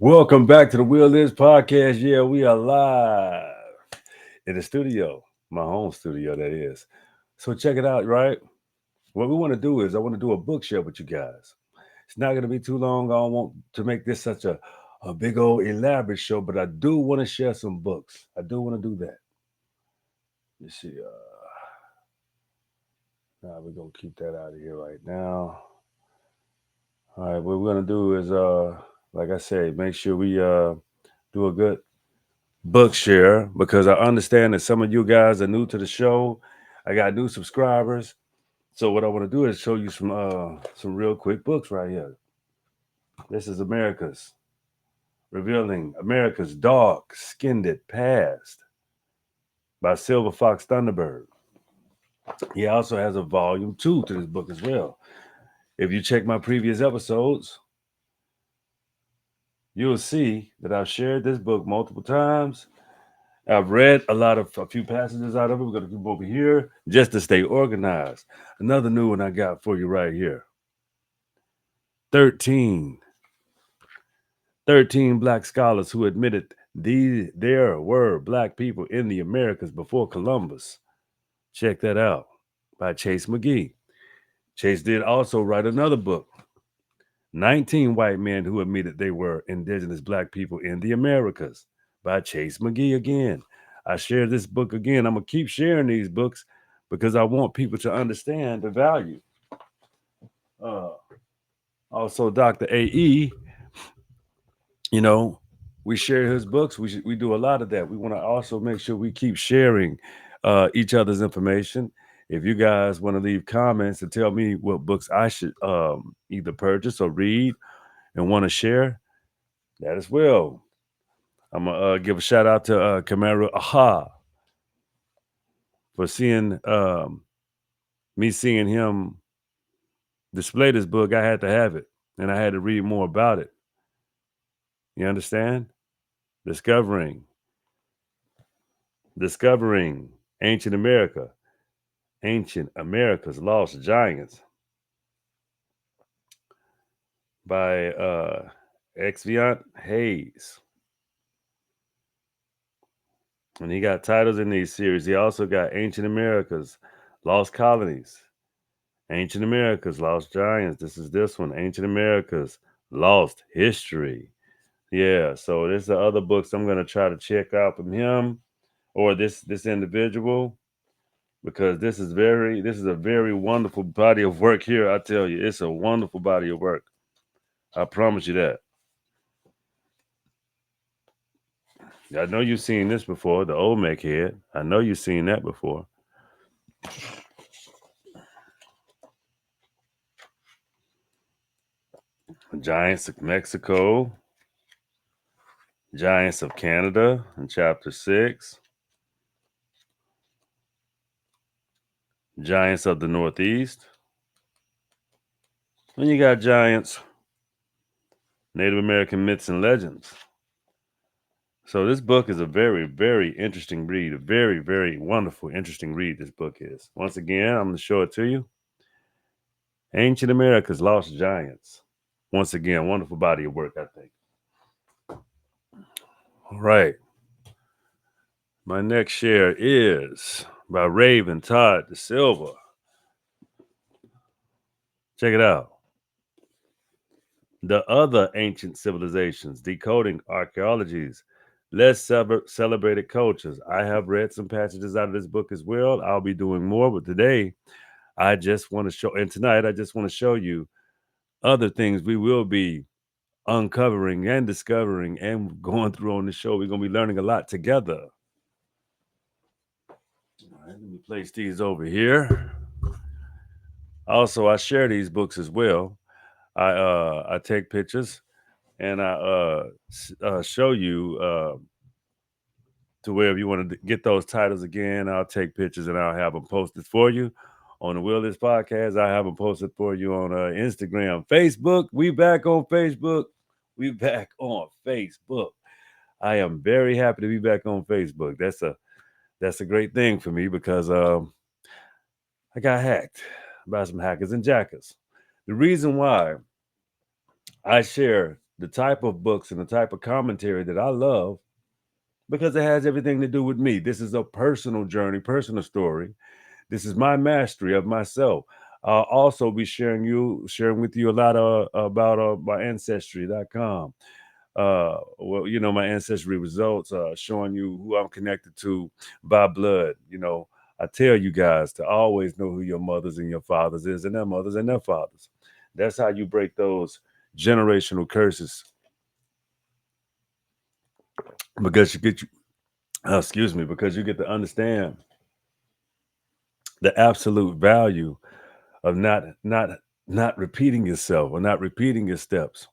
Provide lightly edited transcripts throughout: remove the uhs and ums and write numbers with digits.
Welcome back to the Will Is podcast. Yeah, we are live in the studio, my home studio, that is. So check it out, right? What we want to do is I want to do a book share with you guys. It's not going to be too long. I don't want to make this such a big old elaborate show, but I do want to share some books. I do want to do that. You see, now we're going to keep that out of here right now. All right, what we're going to do is, like I say, make sure we do a good Bookshare because I understand that some of you guys are new to the show. I got new subscribers. So what I want to do is show you some real quick books right here. This is America's Revealing America's Dark Skinned Past by Silver Fox Thunderbird. He also has a volume 2 to this book as well. If you check my previous episodes, you'll see that I've shared this book multiple times. I've read a few passages out of it. We're going to keep over here just to stay organized. Another new one I got for you right here. 13. 13 black scholars who admitted there were black people in the Americas before Columbus. Check that out by Chase McGee. Chase did also write another book, 19 white men who admitted they were indigenous black people in the Americas by Chase McGee again. I share this book again. I'm going to keep sharing these books because I want people to understand the value. Uh, Also, Dr. A.E., you know, we share his books. We do a lot of that. We want to also make sure we keep sharing each other's information. If you guys want to leave comments and tell me what books I should either purchase or read and want to share, that as well. I'm going to give a shout out to Kamara Aha for seeing him display this book. I had to have it, and I had to read more about it. You understand? Discovering Ancient America, Ancient America's Lost Giants by Exviant Hayes. And he got titles in these series. He also got Ancient America's Lost Colonies, Ancient America's Lost Giants. This is this one, Ancient America's Lost History. Yeah, so there's the other books I'm gonna try to check out from him or this individual because this is a very wonderful body of work here. I tell you, it's a wonderful body of work. I promise you that. I know you've seen this before, the Olmec head. I know you've seen that before. Giants of Mexico, Giants of Canada in chapter 6, Giants of the Northeast. Then you got Giants, Native American Myths and Legends. So this book is a very, very interesting read. A very, very wonderful, interesting read this book is. Once again, I'm going to show it to you. Ancient America's Lost Giants. Once again, wonderful body of work, I think. All right. My next share is by Raven Todd De Silva. Check it out. The Other Ancient Civilizations, Decoding Archaeologies, Less Celebrated Cultures. I have read some passages out of this book as well. I'll be doing more, but today I just want to show, and tonight I just want to show you other things we will be uncovering and discovering and going through on the show. We're going to be learning a lot together. All right, let me place these over here. Also, I share these books as well. I take pictures and I show you to where if you want to get those titles again, I'll take pictures and I'll have them posted for you on the Will This Podcast. I have them posted for you on Instagram, Facebook. We back on Facebook. We back on Facebook. I am very happy to be back on Facebook. That's a great thing for me because I got hacked by some hackers and jackers. The reason why I share the type of books and the type of commentary that I love because it has everything to do with me. This is a personal journey, personal story. This is my mastery of myself. I'll also be sharing with you a lot about my ancestry.com. Well, my ancestry results, showing you who I'm connected to by blood. I tell you guys to always know who your mothers and your fathers is, and their mothers and their fathers. That's how you break those generational curses. Because because you get to understand the absolute value of not repeating yourself or not repeating your steps.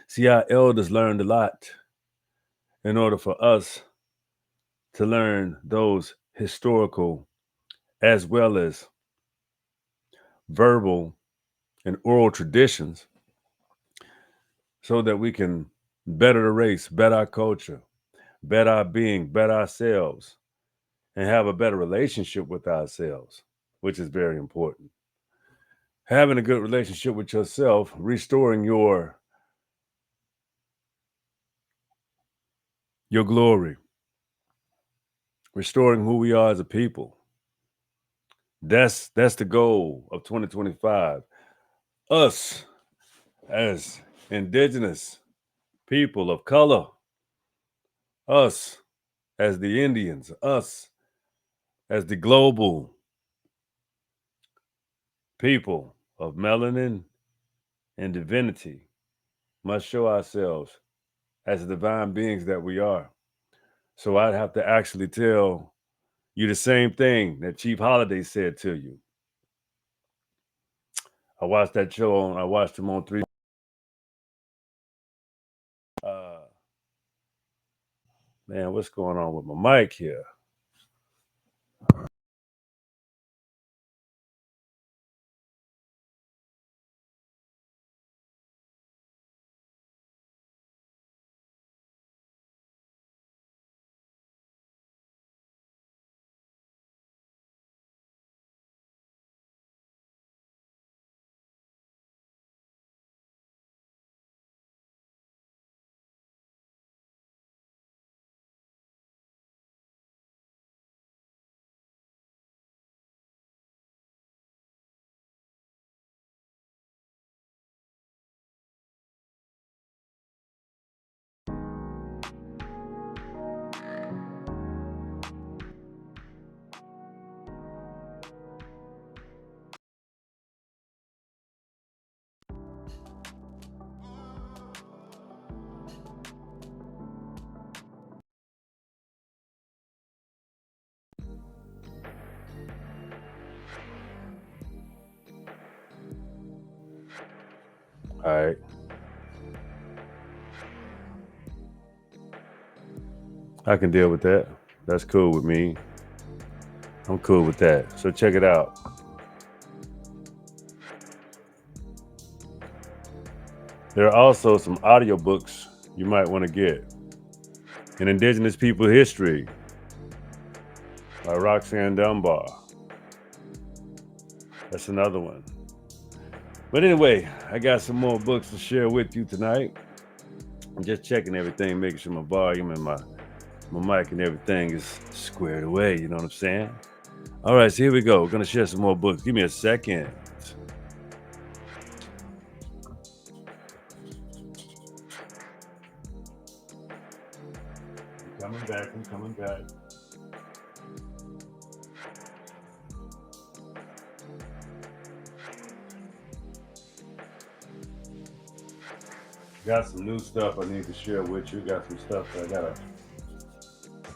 See, our elders learned a lot in order for us to learn those historical as well as verbal and oral traditions so that we can better the race, better our culture, better our being, better ourselves, and have a better relationship with ourselves, which is very important. Having a good relationship with yourself, restoring your glory, restoring who we are as a people. That's the goal of 2025. Us as indigenous people of color, us as the Indians, us as the global people of melanin and divinity, must show ourselves as the divine beings that we are. So I'd have to actually tell you the same thing that Chief Holiday said to you. I watched him on three. Uh, Man, what's going on with my mic here? All right. I can deal with that. That's cool with me. I'm cool with that. So check it out. There are also some audiobooks you might want to get. An Indigenous People History by Roxanne Dunbar. That's another one. But anyway, I got some more books to share with you tonight. I'm just checking everything, making sure my volume and my mic and everything is squared away. You know what I'm saying? All right, so here we go. We're going to share some more books. Give me a second. I'm coming back. Got some new stuff I need to share with you. Got some stuff that I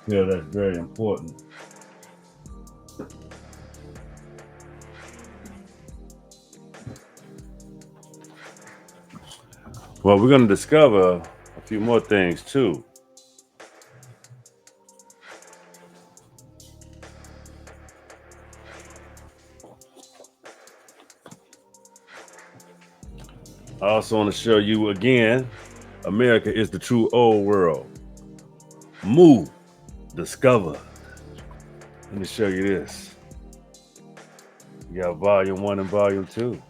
feel that's very important. Well, we're going to discover a few more things too. I also want to show you again, America is the true old world. Move, discover. Let me show you this. You got volume 1 and volume 2.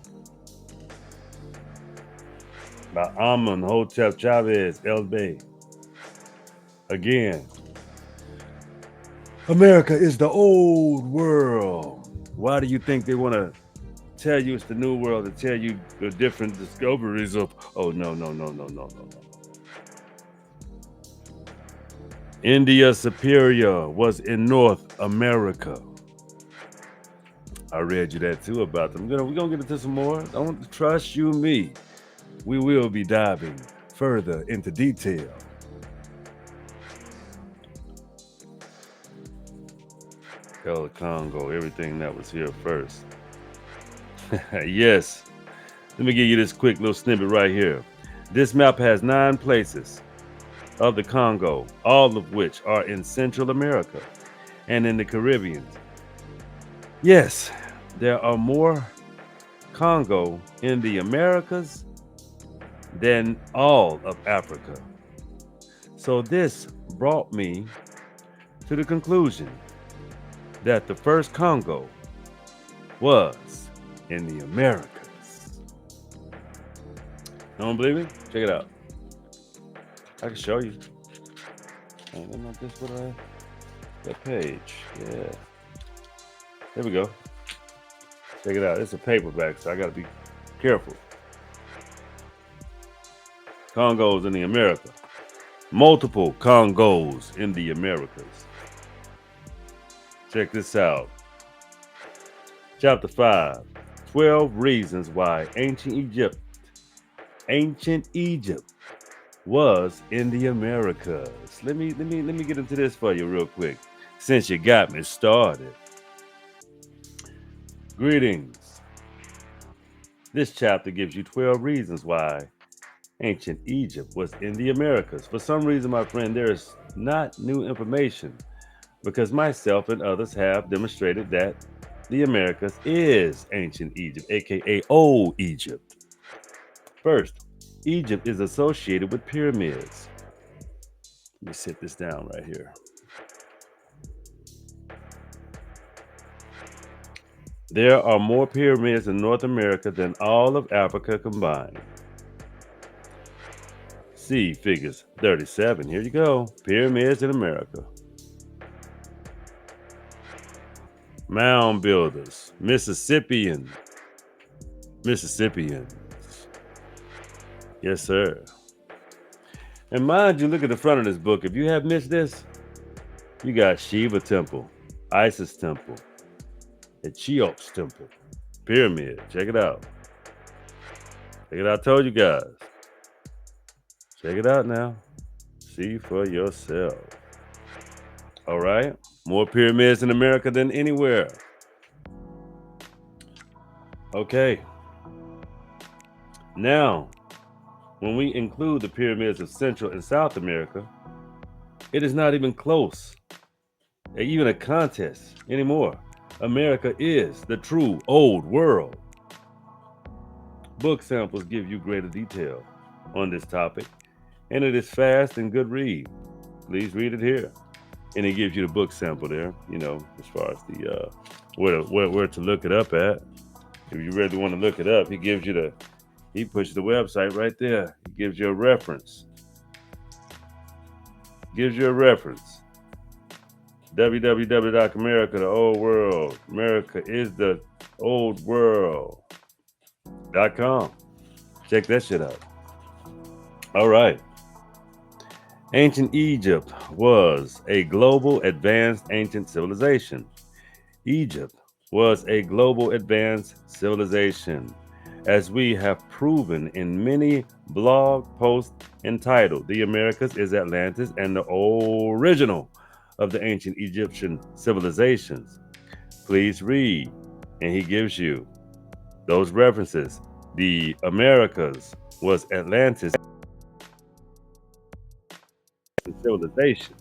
by Amon Hotep Chavez El Bey. Again, America is the old world. Why do you think they want to tell you it's the new world and tell you the different discoveries of, oh, no. India Superior was in North America. I read you that too about them. We're gonna get into some more. Don't trust you me. We will be diving further into detail. El Congo, everything that was here first. Yes. Let me give you this quick little snippet right here. This map has 9 places of the Congo, all of which are in Central America and in the Caribbean. Yes, there are more Congo in the Americas than all of Africa. So this brought me to the conclusion that the first Congo was in the Americas. Don't believe me? Check it out. I can show you. Not this what that page. Yeah. There we go. Check it out. It's a paperback, so I gotta be careful. Congos in the Americas. Multiple Congos in the Americas. Check this out. Chapter 5. 12 reasons why ancient Egypt was in the Americas. Let me get into this for you real quick, since you got me started. Greetings. This chapter gives you 12 reasons why ancient Egypt was in the Americas. For some reason, my friend, there is not new information, because myself and others have demonstrated that the Americas is ancient Egypt, aka Old Egypt. First, Egypt is associated with pyramids. Let me sit this down right here. There are more pyramids in North America than all of Africa combined. See figures 37. Here you go. Pyramids in America. Mound builders. Mississippians. Yes, sir. And mind you, look at the front of this book. If you have missed this, you got Shiva Temple, Isis Temple, and Cheops Temple, Pyramid. Check it out. Check it out. I told you guys. Check it out now. See for yourself. All right. More pyramids in America than anywhere. Okay. Now, when we include the pyramids of Central and South America, it is not even close, even a contest anymore. America is the true old world. Book samples give you greater detail on this topic, and it is fast and good read. Please read it here. And it gives you the book sample there, as far as the where to look it up at. If you really want to look it up, he pushes the website right there. He gives you a reference. www.America, the old world. America is the old world.com. Check that shit out. All right. Ancient Egypt was a global advanced ancient civilization. Egypt was a global advanced civilization, as we have proven in many blog posts entitled "The Americas is Atlantis and the Original of the Ancient Egyptian Civilizations." Please read, and he gives you those references. The Americas was Atlantis civilization.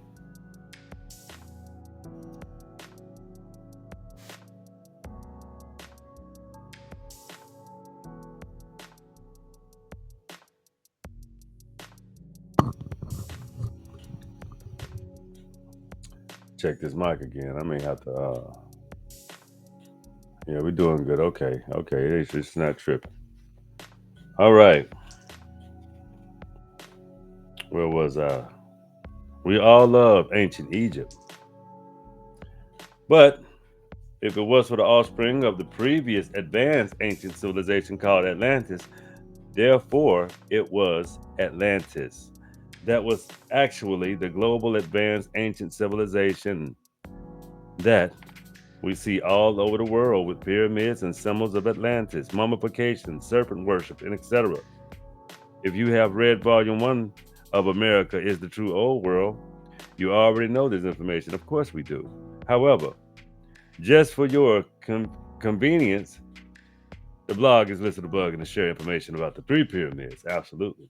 Check this mic again. I may have to. Yeah, we're doing good. Okay, it's not tripping. All right. Where was I? We all love ancient Egypt. But if it was for the offspring of the previous advanced ancient civilization called Atlantis, therefore it was Atlantis. That was actually the global advanced ancient civilization that we see all over the world with pyramids and symbols of Atlantis, mummification, serpent worship, and etc. If you have read Volume 1 of America is the True Old World, you already know this information. Of course we do. However, just for your convenience, the blog is listed above and to share information about the three pyramids. Absolutely.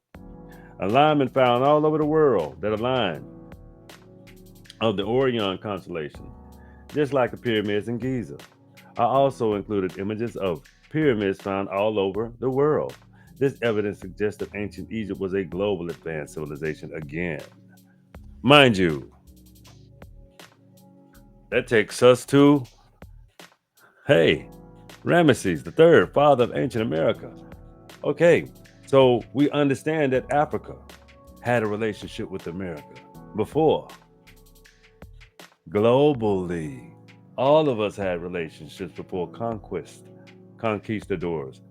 Alignment found all over the world that align of the Orion constellation, just like the pyramids in Giza. I also included images of pyramids found all over the world. This evidence suggests that ancient Egypt was a global advanced civilization again. Mind you, that takes us to, hey, Ramesses III, father of ancient America. Okay, so we understand that Africa had a relationship with America before. Globally, all of us had relationships before conquistadors,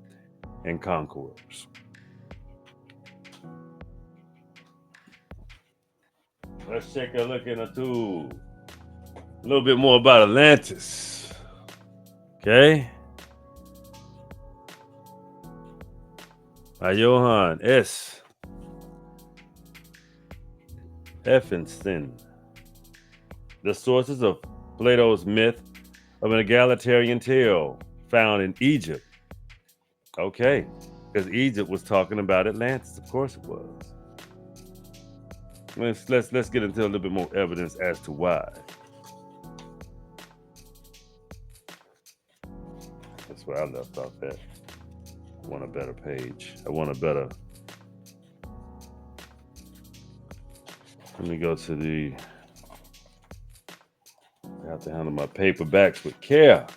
and conquerors. Let's take a look into a little bit more about Atlantis. Okay? By Johann S. Effenstein. The sources of Plato's myth of an egalitarian tale found in Egypt. Okay, because Egypt was talking about Atlantis. Of course it was. Let's get into a little bit more evidence as to why. That's where I left off at. I want a better page. I want a better. Let me go to the. I have to handle my paperbacks with care.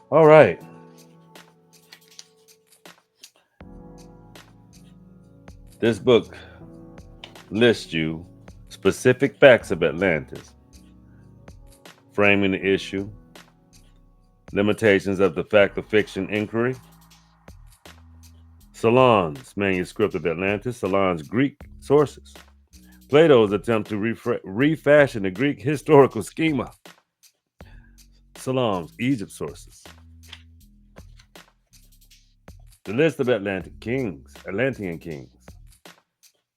All right. This book lists you specific facts of Atlantis, framing the issue, limitations of the fact of fiction inquiry, Solon's manuscript of Atlantis, Solon's Greek sources, Plato's attempt to refashion the Greek historical schema, Solon's Egypt sources, the list of Atlantean kings,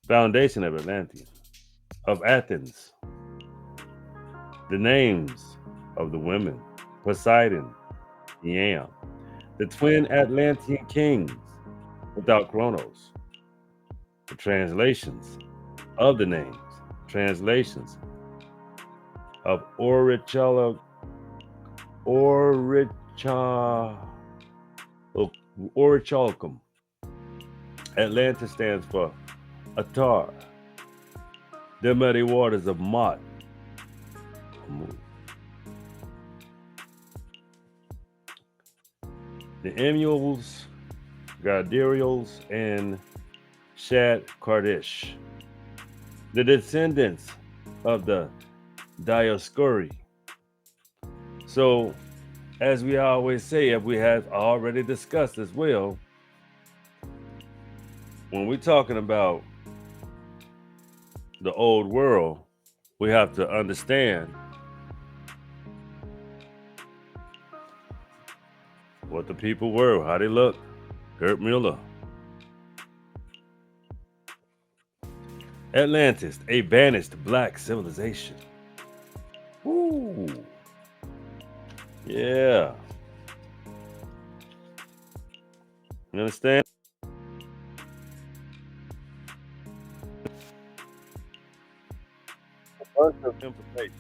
foundation of Athens, the names of the women, Poseidon, Yam, the twin Atlantean kings without Chronos, the translations of the names, translations of Orichalcum. Atlantis stands for Atar, the muddy waters of Mot. The Emules, Gadirials, and Shad Kardish, the descendants of the Dioscuri. So, as we always say, if we have already discussed as well, when we're talking about the old world, we have to understand what the people were, how they looked. Gert Mueller. Atlantis, a vanished black civilization. Ooh. Yeah. You understand? A bunch of information.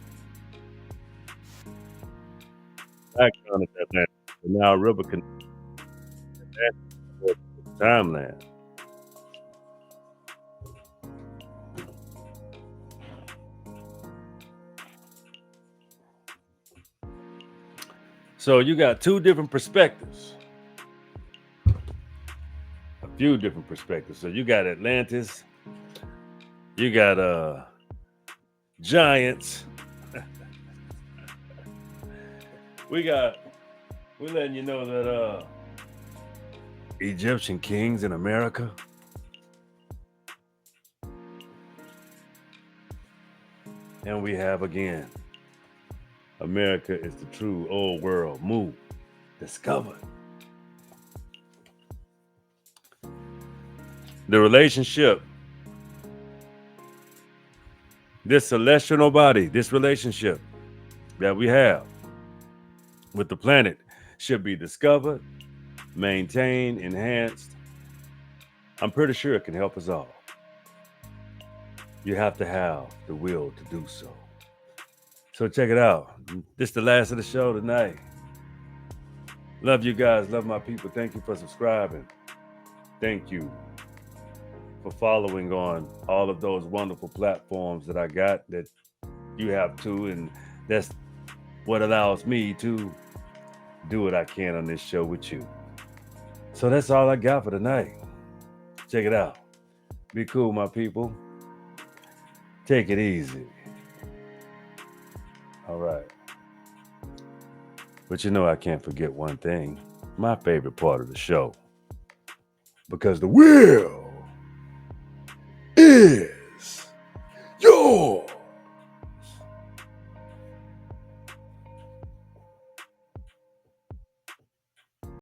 Background of Atlantis. Now river can timeline. So you got two different perspectives. few different perspectives. So you got Atlantis, you got giants. We're letting you know that Egyptian kings in America. And we have again, America is the true old world. Move, discovered. The relationship, this celestial body, this relationship that we have with the planet should be discovered, maintained, enhanced. I'm pretty sure it can help us all. You have to have the will to do so. So check it out. This is the last of the show tonight. Love you guys. Love my people. Thank you for subscribing. Thank you for following on all of those wonderful platforms that I got that you have too. And that's what allows me to do what I can on this show with you. So that's all I got for tonight. Check it out. Be cool, my people. Take it easy. All right. But you know, I can't forget one thing. My favorite part of the show. Because the will is yours.